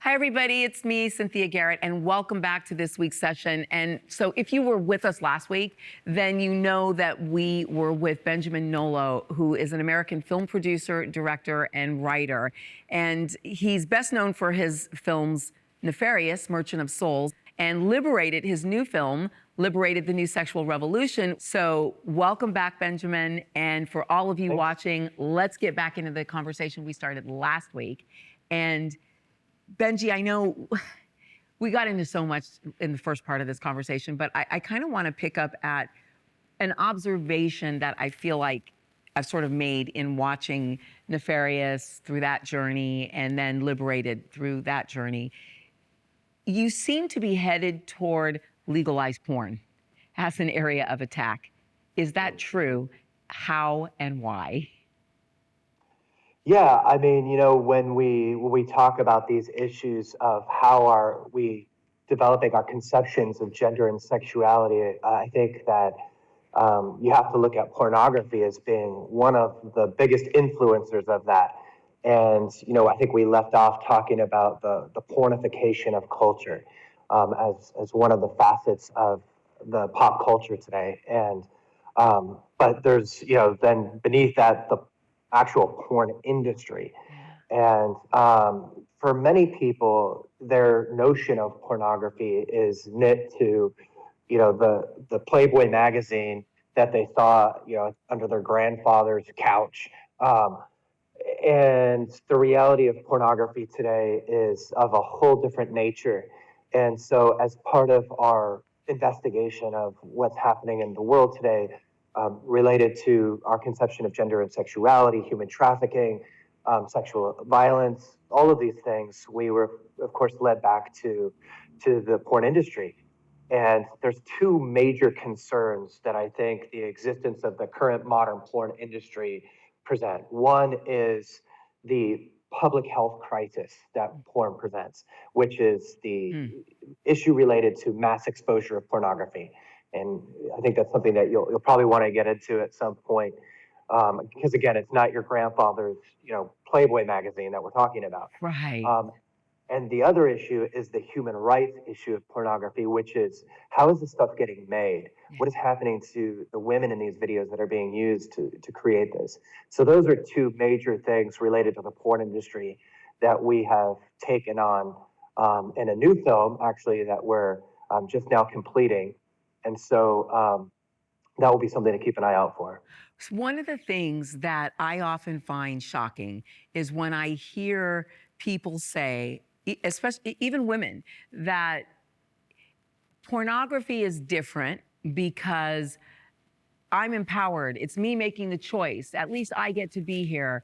Hi, everybody. It's me, Cynthia Garrett, and welcome back to this week's session. And so if you were with us last week, then you know that we were with Benjamin Nolot, who is an American film producer, director, and writer. And he's best known for his films Nefarious, Merchant of Souls, and Liberated, his new film, Liberated, the New Sexual Revolution. So welcome back, Benjamin. And for all of you watching, let's get back into the conversation we started last week. And Benji, I know we got into so much in the first part of this conversation, but I kind of want to pick up at an observation that I feel like I've sort of made in watching Nefarious through that journey and then Liberated through that journey. You seem to be headed toward legalized porn as an area of attack. Is that true? How and why? Yeah, I mean, when we talk about these issues of how are we developing our conceptions of gender and sexuality, I think that you have to look at pornography as being one of the biggest influencers of that. And I think we left off talking about the pornification of culture as one of the facets of the pop culture today. And but there's then beneath that the actual porn industry. And for many people, their notion of pornography is knit to, the Playboy magazine that they saw, under their grandfather's couch. And the reality of pornography today is of a whole different nature. And so as part of our investigation of what's happening in the world today, related to our conception of gender and sexuality, human trafficking, sexual violence, all of these things, we were, of course, led back to the porn industry. And there's two major concerns that I think the existence of the current modern porn industry present. One is the public health crisis that porn presents, which is the issue related to mass exposure of pornography. And I think that's something that you'll probably want to get into at some point, because again, it's not your grandfather's, Playboy magazine that we're talking about. Right. And the other issue is the human rights issue of pornography, which is how is this stuff getting made? What is happening to the women in these videos that are being used to create this? So those are two major things related to the porn industry that we have taken on in a new film, actually, that we're just now completing. And so that will be something to keep an eye out for. One of the things that I often find shocking is when I hear people say, especially even women, that pornography is different because I'm empowered. It's me making the choice. At least I get to be here.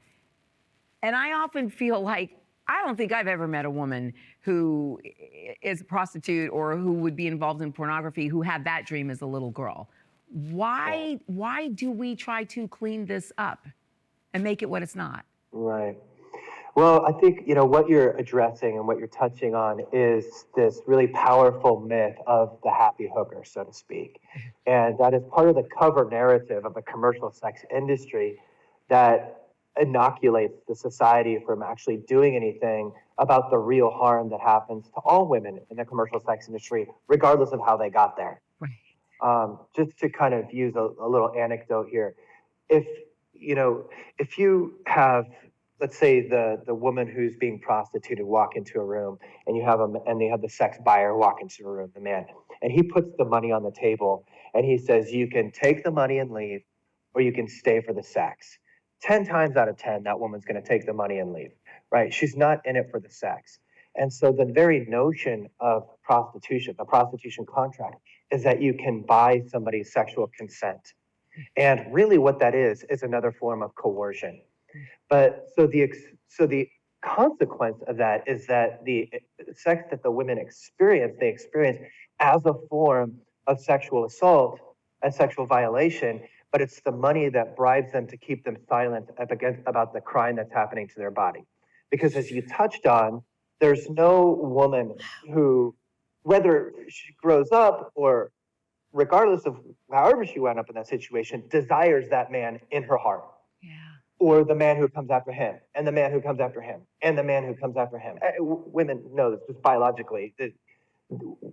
And I often feel like I don't think I've ever met a woman who is a prostitute or who would be involved in pornography who had that dream as a little girl. Why do we try to clean this up and make it what it's not? Right. Well, I think, what you're addressing and what you're touching on is this really powerful myth of the happy hooker, so to speak. And that is part of the cover narrative of the commercial sex industry that inoculates the society from actually doing anything about the real harm that happens to all women in the commercial sex industry, regardless of how they got there. Right. Just to kind of use a little anecdote here, if you have, let's say the woman who's being prostituted walk into a room, and you have the sex buyer walk into a room, the man, and he puts the money on the table, and he says, you can take the money and leave, or you can stay for the sex. 10 times out of 10, that woman's going to take the money and leave, right? She's not in it for the sex. And so the very notion of prostitution, the prostitution contract, is that you can buy somebody's sexual consent. And really what that is another form of coercion. But so the consequence of that is that the sex that the women experience, they experience as a form of sexual assault and sexual violation, but it's the money that bribes them to keep them silent about the crime that's happening to their body. Because as you touched on, there's no woman who, whether she grows up or regardless of however she wound up in that situation, desires that man in her heart. Yeah. or the man who comes after him, and the man who comes after him, and the man who comes after him. Women know this just biologically.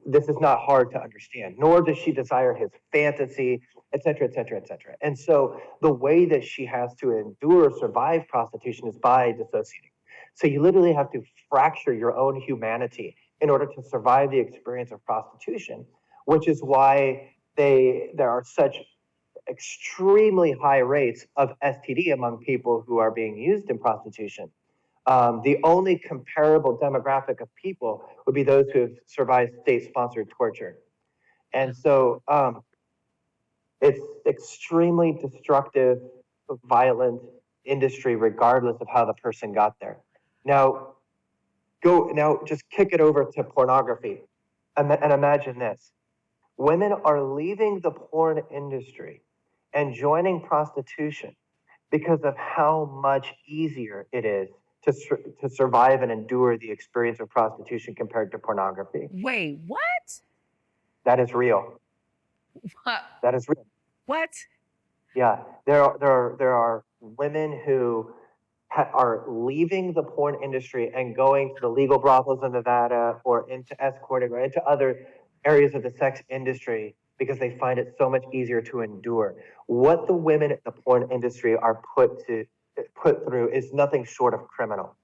This is not hard to understand, nor does she desire his fantasy, et cetera, et cetera, et cetera. And so the way that she has to endure or survive prostitution is by dissociating. So you literally have to fracture your own humanity in order to survive the experience of prostitution, which is why there are such extremely high rates of STD among people who are being used in prostitution. The only comparable demographic of people would be those who have survived state-sponsored torture. And so it's extremely destructive, violent industry, regardless of how the person got there. Now, just kick it over to pornography and imagine this. Women are leaving the porn industry and joining prostitution because of how much easier it is to survive and endure the experience of prostitution compared to pornography. Wait, what? That is real. That is real. What? Yeah, there are women who are leaving the porn industry and going to the legal brothels in Nevada or into escorting or into other areas of the sex industry because they find it so much easier to endure. What the women in the porn industry are put through is nothing short of criminal.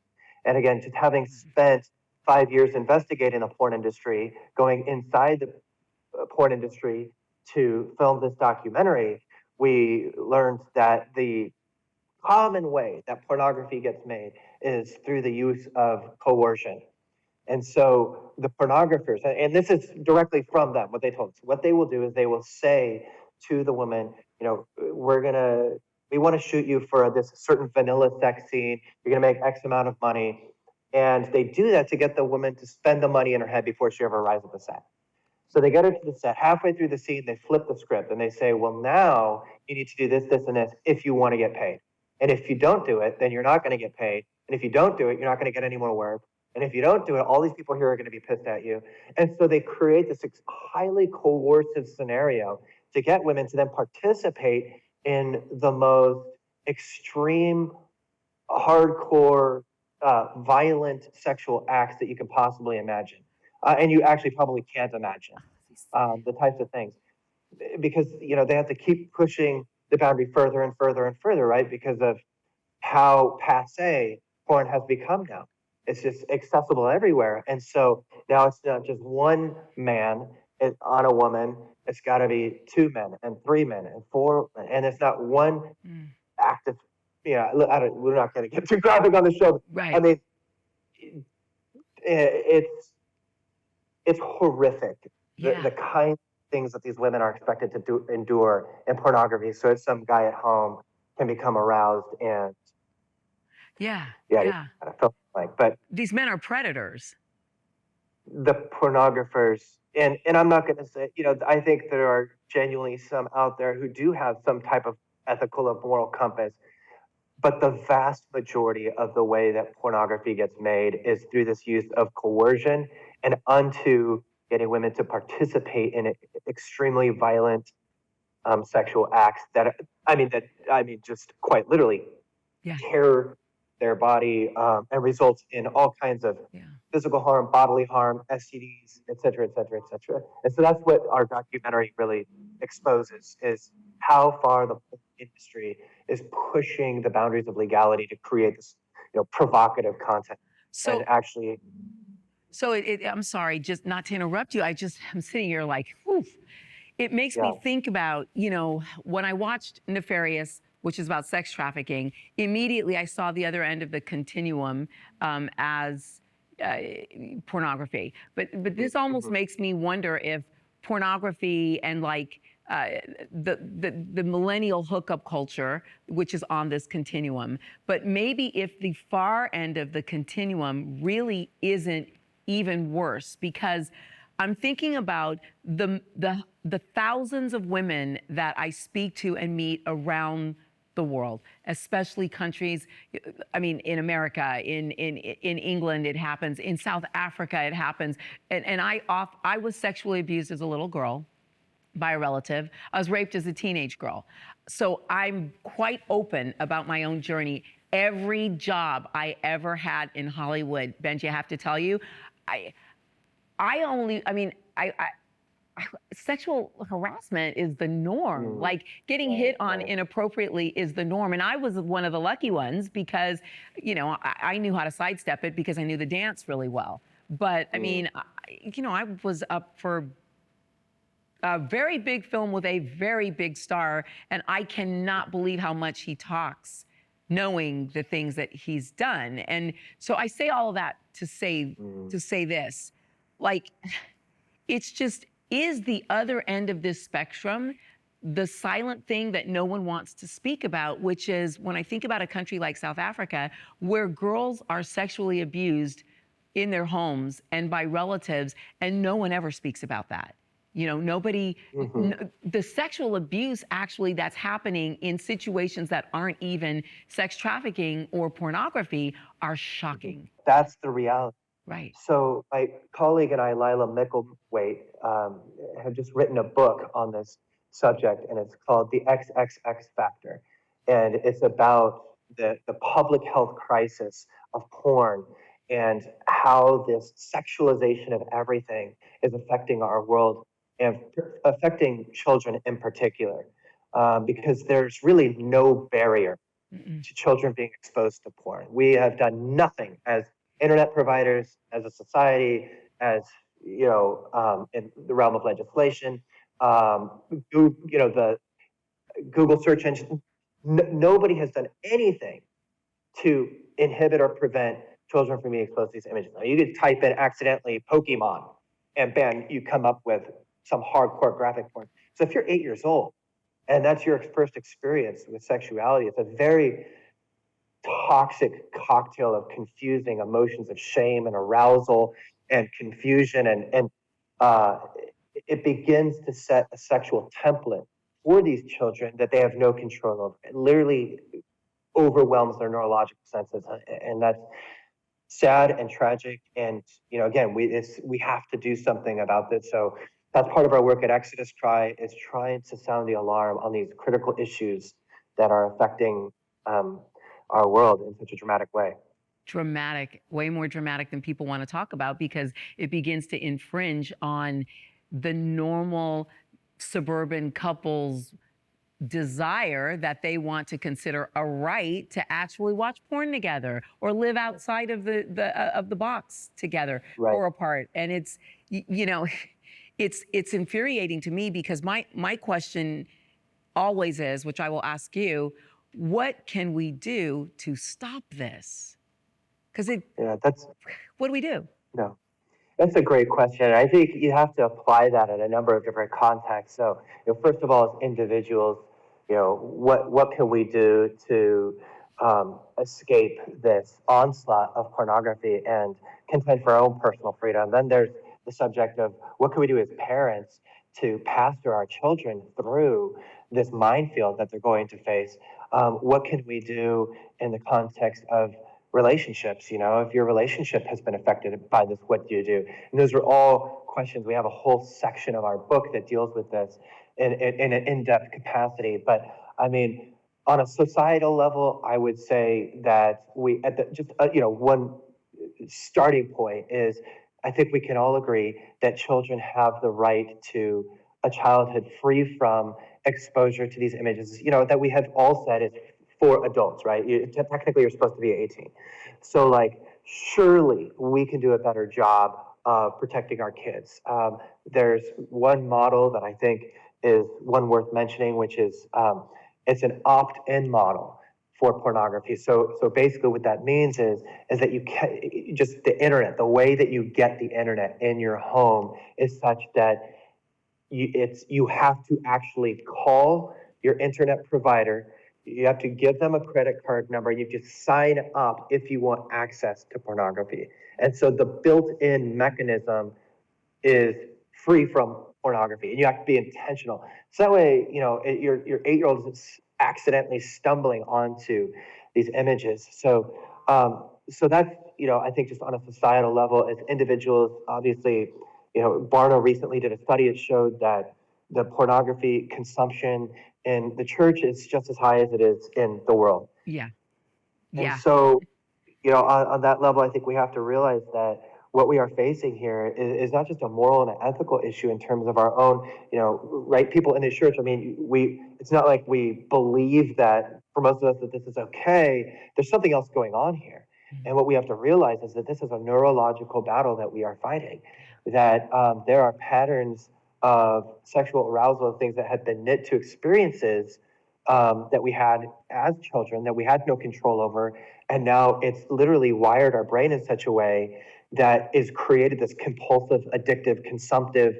And again, just having spent 5 years investigating the porn industry, going inside the porn industry to film this documentary, we learned that the common way that pornography gets made is through the use of coercion. And so the pornographers, and this is directly from them, what they told us, what they will do is they will say to the woman, we want to shoot you for this certain vanilla sex scene. You're going to make X amount of money. And they do that to get the woman to spend the money in her head before she ever arrives at the set. So they get her to the set. Halfway through the scene, they flip the script and they say, well, now you need to do this, this, and this if you want to get paid. And if you don't do it, then you're not going to get paid. And if you don't do it, you're not going to get any more work. And if you don't do it, all these people here are going to be pissed at you. And so they create this highly coercive scenario to get women to then participate in the most extreme, hardcore, violent sexual acts that you can possibly imagine. And you actually probably can't imagine the types of things. Because, they have to keep pushing the boundary further and further and further, right? Because of how passe porn has become now. It's just accessible everywhere. And so now it's not just one man on a woman. It's got to be 2 men and 3 men and 4. And it's not one active. We're not going to get too graphic on the show. Right. I mean, it's horrific. Yeah. The kind of things that these women are expected to endure in pornography. So it's some guy at home can become aroused and yeah. I felt like, but these men are predators. The pornographers, and I'm not going to say, I think there are genuinely some out there who do have some type of ethical or moral compass, but the vast majority of the way that pornography gets made is through this use of coercion and unto getting women to participate in extremely violent sexual acts that just quite literally tear their body and results in all kinds of physical harm, bodily harm, STDs, et cetera, et cetera, et cetera. And so that's what our documentary really exposes, is how far the industry is pushing the boundaries of legality to create this, provocative content. So and actually, I'm sorry, just not to interrupt you. I'm sitting here like, whew. It makes me think about, when I watched Nefarious, which is about sex trafficking, immediately I saw the other end of the continuum as pornography. But this almost makes me wonder if pornography and the millennial hookup culture, which is on this continuum, but maybe if the far end of the continuum really isn't even worse, because I'm thinking about the thousands of women that I speak to and meet around the world, especially countries. I mean, in America, in England, it happens. In South Africa, it happens. And I was sexually abused as a little girl by a relative. I was raped as a teenage girl. So I'm quite open about my own journey. Every job I ever had in Hollywood, Benji, I have to tell you, sexual harassment is the norm. Like getting hit on inappropriately is the norm. And I was one of the lucky ones because, I knew how to sidestep it because I knew the dance really well. But I mean, I was up for a very big film with a very big star, and I cannot believe how much he talks, knowing the things that he's done. And so I say all of that to say this, like, it's just, is the other end of this spectrum the silent thing that no one wants to speak about, which is when I think about a country like South Africa, where girls are sexually abused in their homes and by relatives, and no one ever speaks about that. Nobody, the sexual abuse actually that's happening in situations that aren't even sex trafficking or pornography are shocking. That's the reality. Right. So my colleague and I, Lila Micklethwaite, have just written a book on this subject, and it's called The XXX Factor. And it's about the public health crisis of porn and how this sexualization of everything is affecting our world and affecting children in particular, because there's really no barrier to children being exposed to porn. We have done nothing as internet providers, as a society, as in the realm of legislation, the Google search engine. Nobody has done anything to inhibit or prevent children from being exposed to these images. Now, you could type in accidentally Pokemon, and bam, you come up with some hardcore graphic porn. So if you're 8 years old and that's your first experience with sexuality, it's a very toxic cocktail of confusing emotions of shame and arousal and confusion, and it begins to set a sexual template for these children that they have no control over. It literally overwhelms their neurological senses, and that's sad and tragic. And again, we have to do something about this. So that's part of our work at Exodus Cry, is trying to sound the alarm on these critical issues that are affecting our world in such a dramatic way. Dramatic, way more dramatic than people want to talk about, because it begins to infringe on the normal suburban couples' desire that they want to consider a right to actually watch porn together or live outside of the box together or apart. And it's it's infuriating to me, because my question always is, which I will ask you, what can we do to stop this? Because what do we do? No, that's a great question. I think you have to apply that in a number of different contexts. So, first of all, as individuals, what can we do to escape this onslaught of pornography and contend for our own personal freedom? Then there's the subject of what can we do as parents to pastor our children through this minefield that they're going to face? What can we do in the context of relationships? If your relationship has been affected by this, what do you do? And those are all questions. We have a whole section of our book that deals with this in an in-depth capacity. But I mean, on a societal level, I would say that we one starting point is, I think we can all agree that children have the right to a childhood free from exposure to these images, that we have all said is for adults, right? Technically, you're supposed to be 18. So, surely we can do a better job of protecting our kids. There's one model that I think is one worth mentioning, which is it's an opt-in model for pornography. So basically what that means is that you can just the internet, the way that you get the internet in your home is such that you have to actually call your internet provider. You have to give them a credit card number. You have to sign up if you want access to pornography. And so the built-in mechanism is free from pornography, and you have to be intentional. So that way, your 8-year-old is accidentally stumbling onto these images. So that's, I think just on a societal level, as individuals, obviously, Barna recently did a study that showed that the pornography consumption in the church is just as high as it is in the world. Yeah. And Yeah. so, on that level, I think we have to realize that what we are facing here is not just a moral and an ethical issue in terms of our own, right people in the church. I mean, it's not like we believe that for most of us that this is okay. There's something else going on here. And what we have to realize is that this is a neurological battle that we are fighting, that there are patterns of sexual arousal and things that have been knit to experiences that we had as children that we had no control over. And now it's literally wired our brain in such a way that is created this compulsive, addictive, consumptive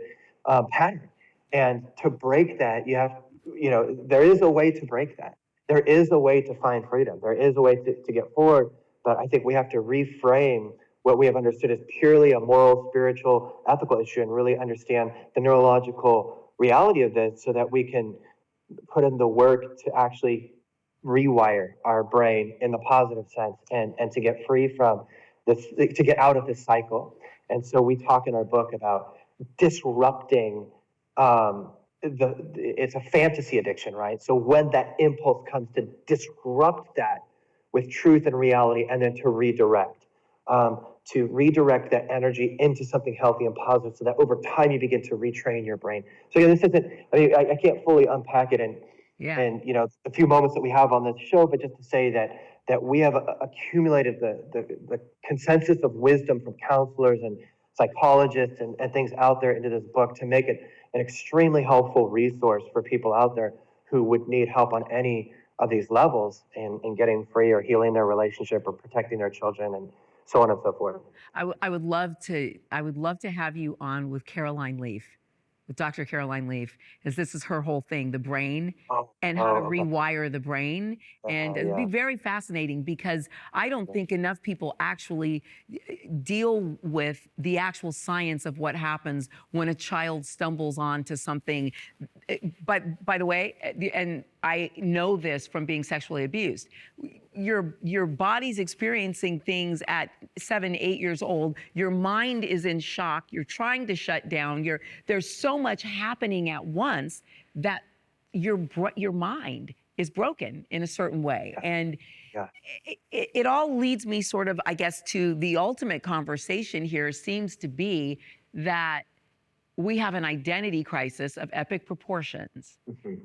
pattern. And to break that, there is a way to break that. There is a way to find freedom. There is a way to get forward. But I think we have to reframe what we have understood as purely a moral, spiritual, ethical issue and really understand the neurological reality of this so that we can put in the work to actually rewire our brain in the positive sense and to get free from this, to get out of this cycle. And so we talk in our book about disrupting it's a fantasy addiction, right? So when that impulse comes to disrupt that with truth and reality and then to redirect that energy into something healthy and positive so that over time you begin to retrain your brain. So again, this isn't, I can't fully unpack it in a few moments that we have on this show, but just to say that we have accumulated the consensus of wisdom from counselors and psychologists and things out there into this book to make it an extremely helpful resource for people out there who would need help on any of these levels in getting free or healing their relationship or protecting their children and so on and so forth. I would love to have you on with Caroline Leaf, with Dr. Caroline Leaf, because this is her whole thing, the brain and how to rewire the brain. And it'd be very fascinating because I don't think enough people actually deal with the actual science of what happens when a child stumbles onto something. But by the way, and I know this from being sexually abused, your body's experiencing things at 7, 8 years old. Your mind is in shock. You're trying to shut down. There's so much happening at once that your mind is broken in a certain way. And it all leads me sort of, I guess, to the ultimate conversation here seems to be that we have an identity crisis of epic proportions.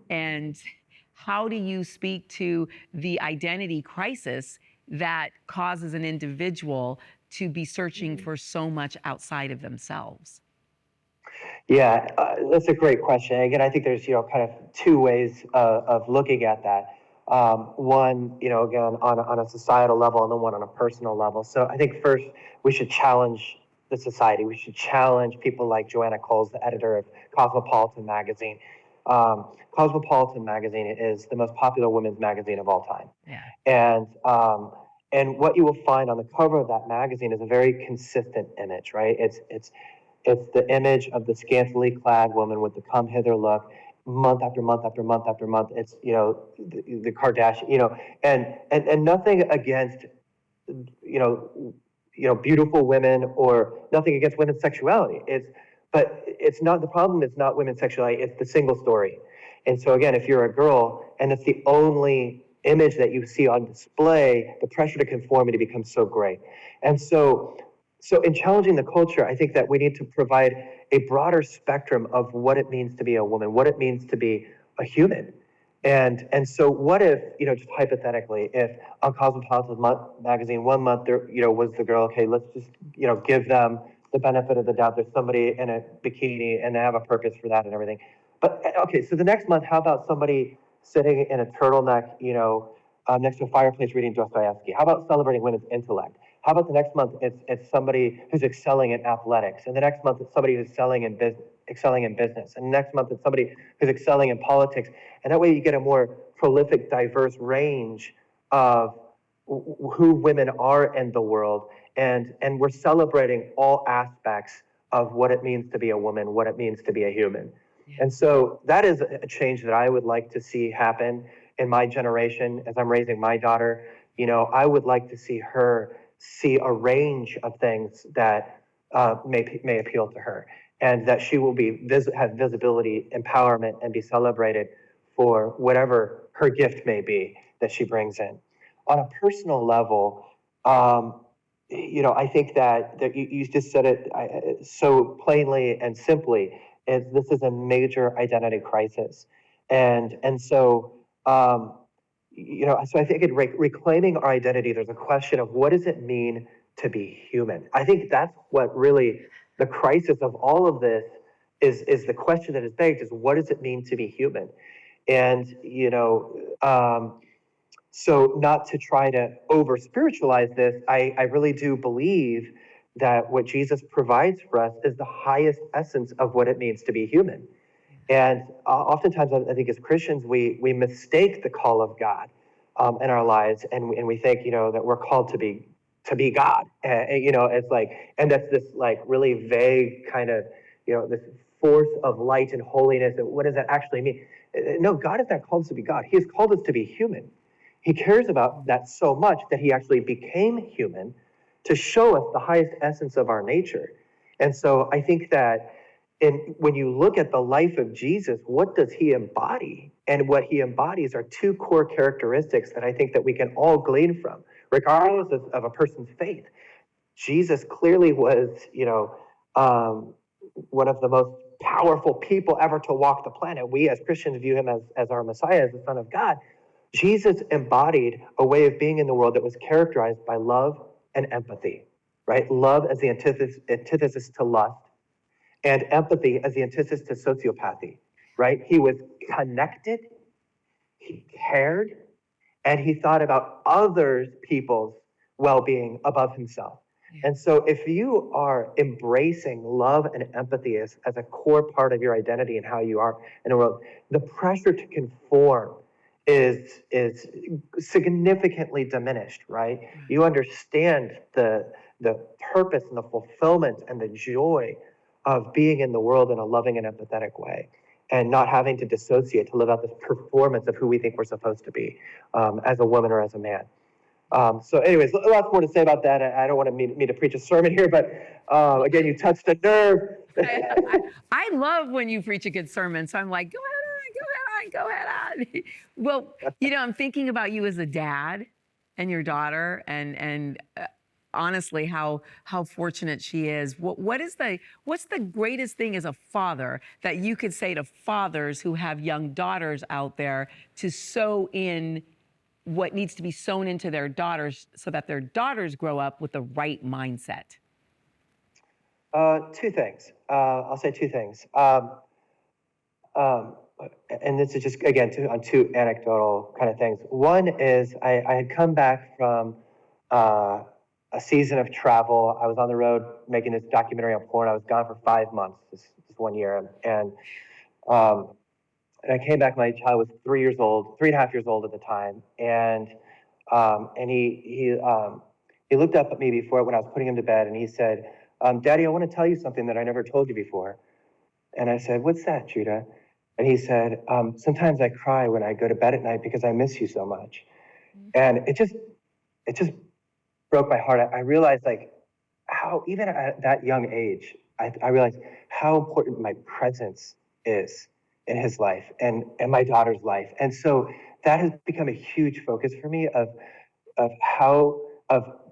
And how do you speak to the identity crisis that causes an individual to be searching for so much outside of themselves? Yeah, that's a great question. Again, I think there's, kind of two ways of looking at that. One, again, on a societal level and then one on a personal level. So I think first we should challenge the society. We should challenge people like Joanna Coles, the editor of Cosmopolitan magazine. Cosmopolitan magazine is the most popular women's magazine of all time. Yeah. And what you will find on the cover of that magazine is a very consistent image, right? It's the image of the scantily clad woman with the come hither look, month after month after month after month. It's the Kardashian, and nothing against beautiful women or nothing against women's sexuality. But it's not, the problem is not women's sexuality, it's the single story. And so again, if you're a girl and it's the only image that you see on display, the pressure to conformity becomes so great. And so in challenging the culture, I think that we need to provide a broader spectrum of what it means to be a woman, what it means to be a human. And so what if, just hypothetically, if on Cosmopolitan magazine 1 month there, was the girl, okay, let's just, give them the benefit of the doubt. There's somebody in a bikini and they have a purpose for that and everything. But okay, so the next month, how about somebody sitting in a turtleneck, next to a fireplace reading Dostoevsky? How about celebrating women's intellect? How about the next month it's somebody who's excelling in athletics, and the next month it's somebody who's excelling in business, and the next month it's somebody who's excelling in politics, and that way you get a more prolific, diverse range of who women are in the world, and we're celebrating all aspects of what it means to be a woman, what it means to be a human. And so that is a change that I would like to see happen in my generation as I'm raising my daughter. I would like to see her see a range of things that may appeal to her, and that she will be have visibility, empowerment, and be celebrated for whatever her gift may be that she brings in. On a personal level, I think that you just said it so plainly and simply. Is this is a major identity crisis, and so. So I think in reclaiming our identity, there's a question of what does it mean to be human? I think that's what really the crisis of all of this is the question that is begged is what does it mean to be human? And, so not to try to over spiritualize this, I really do believe that what Jesus provides for us is the highest essence of what it means to be human. And oftentimes, I think as Christians, we mistake the call of God in our lives, and we think, that we're called to be God. It's like, and that's this like really vague kind of, this force of light and holiness. And what does that actually mean? No, God is not called us to be God. He has called us to be human. He cares about that so much that he actually became human to show us the highest essence of our nature. And so I think that when you look at the life of Jesus, what does he embody? And what he embodies are two core characteristics that I think that we can all glean from, regardless of a person's faith. Jesus clearly was, one of the most powerful people ever to walk the planet. We as Christians view him as our Messiah, as the Son of God. Jesus embodied a way of being in the world that was characterized by love and empathy, right? Love as the antithesis to lust, and empathy as the antithesis to sociopathy, right? He was connected, he cared, and he thought about other people's well-being above himself. Yeah. And so if you are embracing love and empathy as a core part of your identity and how you are in the world, the pressure to conform is significantly diminished, right? You understand the purpose and the fulfillment and the joy of being in the world in a loving and empathetic way, and not having to dissociate to live out this performance of who we think we're supposed to be as a woman or as a man. So anyways, lots more to say about that. I don't want me to preach a sermon here, but again, you touched a nerve. I love when you preach a good sermon, so I'm like, go ahead on. Well, I'm thinking about you as a dad and your daughter, and honestly, how fortunate she is. What's the greatest thing as a father that you could say to fathers who have young daughters out there to sow in what needs to be sown into their daughters so that their daughters grow up with the right mindset? Two things. I'll say two things. And this is just, again, on two anecdotal kind of things. One is I had come back from a season of travel. I was on the road making this documentary on porn. I was gone for 5 months, this 1 year. And I came back, my child was 3 years old, 3.5 years old at the time. And he looked up at me before when I was putting him to bed, and he said, Daddy, I want to tell you something that I never told you before. And I said, what's that, Judah? And he said, sometimes I cry when I go to bed at night because I miss you so much. And it just broke my heart. I realized like how, even at that young age, I realized how important my presence is in his life and my daughter's life. And so that has become a huge focus for me of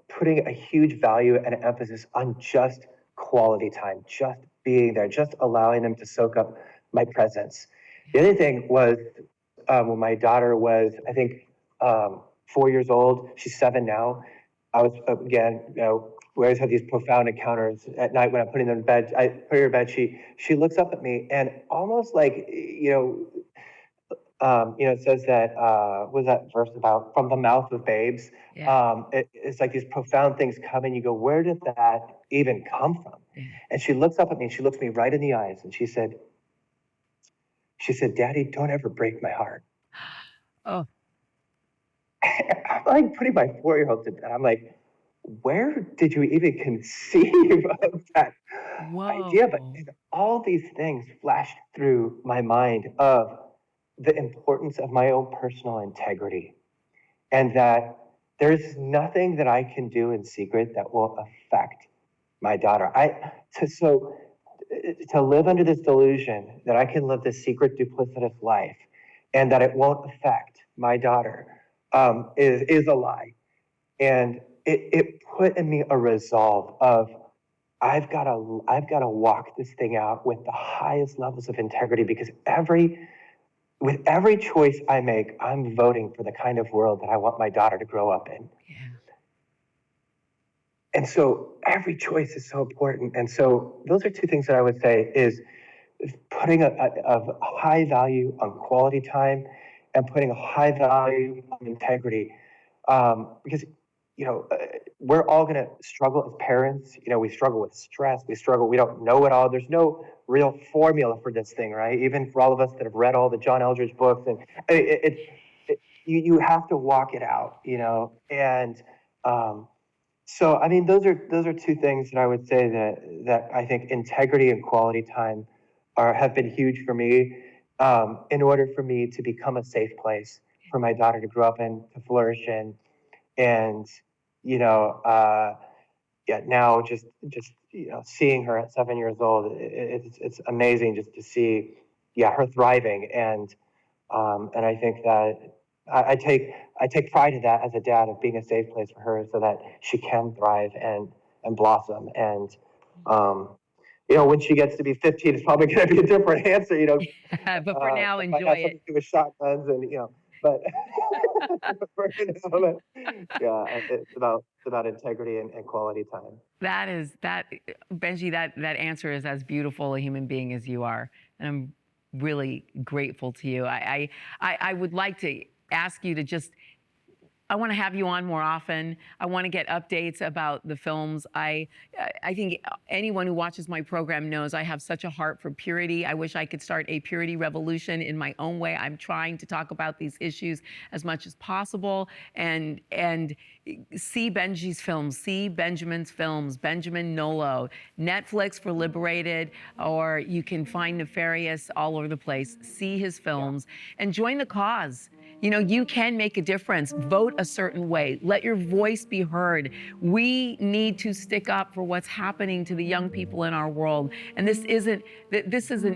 putting a huge value and emphasis on just quality time, just being there, just allowing them to soak up my presence. The other thing was when my daughter was, I think, 4 years old, she's 7 now. I was, again, we always have these profound encounters at night when I'm putting them in bed. I put her in bed, she looks up at me and almost like, it says that, what was that verse about? From the mouth of babes. Yeah. It's like these profound things come and you go, where did that even come from? Yeah. And she looks up at me and she looks me right in the eyes and she said, Daddy, don't ever break my heart. Oh. I'm like putting my 4-year-old to bed. I'm like, where did you even conceive of that idea? But all these things flashed through my mind of the importance of my own personal integrity, and that there's nothing that I can do in secret that will affect my daughter. To live under this delusion that I can live this secret duplicitous life and that it won't affect my daughter is a lie. And it put in me a resolve of I've got to walk this thing out with the highest levels of integrity, because with every choice I make, I'm voting for the kind of world that I want my daughter to grow up in. Yeah. And so every choice is so important. And so those are two things that I would say is putting a high value on quality time and putting a high value on integrity. Because, we're all going to struggle as parents. We struggle with stress. We don't know it all. There's no real formula for this thing, right? Even for all of us that have read all the John Eldredge books, and you have to walk it out, and so, I mean, those are two things that I would say that I think integrity and quality time have been huge for me, in order for me to become a safe place for my daughter to grow up in, to flourish in, and yeah, now just seeing her at 7 years old, it's amazing just to see, her thriving, and I think that I take pride in that as a dad, of being a safe place for her so that she can thrive and blossom. And when she gets to be 15, it's probably going to be a different answer. But for now, it enjoy might have it. something to do with shotguns and but for now, it's about integrity and quality time. Benji, that answer is as beautiful a human being as you are, and I'm really grateful to you. I would like to ask you to I want to have you on more often. I want to get updates about the films. I think anyone who watches my program knows I have such a heart for purity. I wish I could start a purity revolution in my own way. I'm trying to talk about these issues as much as possible, and see Benji's films, see Benjamin's films, Benjamin Nolot, Netflix for Liberated, or you can find Nefarious all over the place. See his films and join the cause. You can make a difference. Vote a certain way. Let your voice be heard. We need to stick up for what's happening to the young people in our world. And this is an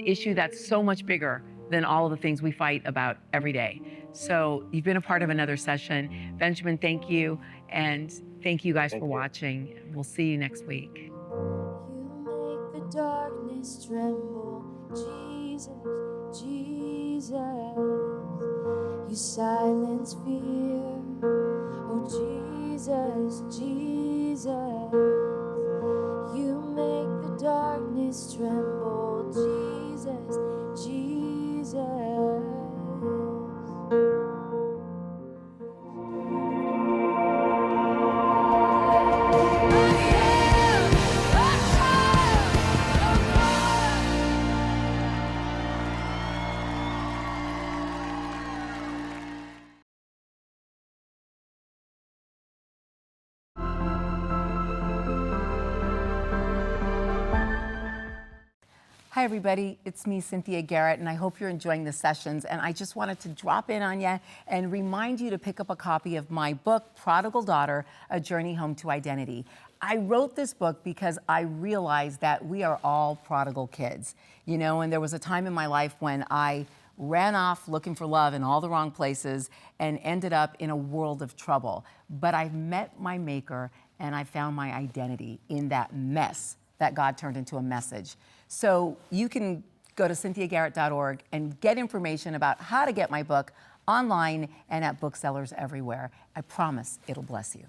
issue that's so much bigger than all of the things we fight about every day. So you've been a part of another session. Benjamin, thank you. And thank you guys for watching. We'll see you next week. You make the darkness tremble, Jesus, Jesus. You silence fear, oh Jesus, Jesus. You make the darkness tremble, Jesus, Jesus. Hi, everybody. It's me, Cynthia Garrett, and I hope you're enjoying the sessions. And I just wanted to drop in on you and remind you to pick up a copy of my book, Prodigal Daughter, A Journey Home to Identity. I wrote this book because I realized that we are all prodigal kids, and there was a time in my life when I ran off looking for love in all the wrong places and ended up in a world of trouble. But I met my maker, and I found my identity in that mess that God turned into a message. So you can go to cynthiagarrett.org and get information about how to get my book online and at booksellers everywhere. I promise it'll bless you.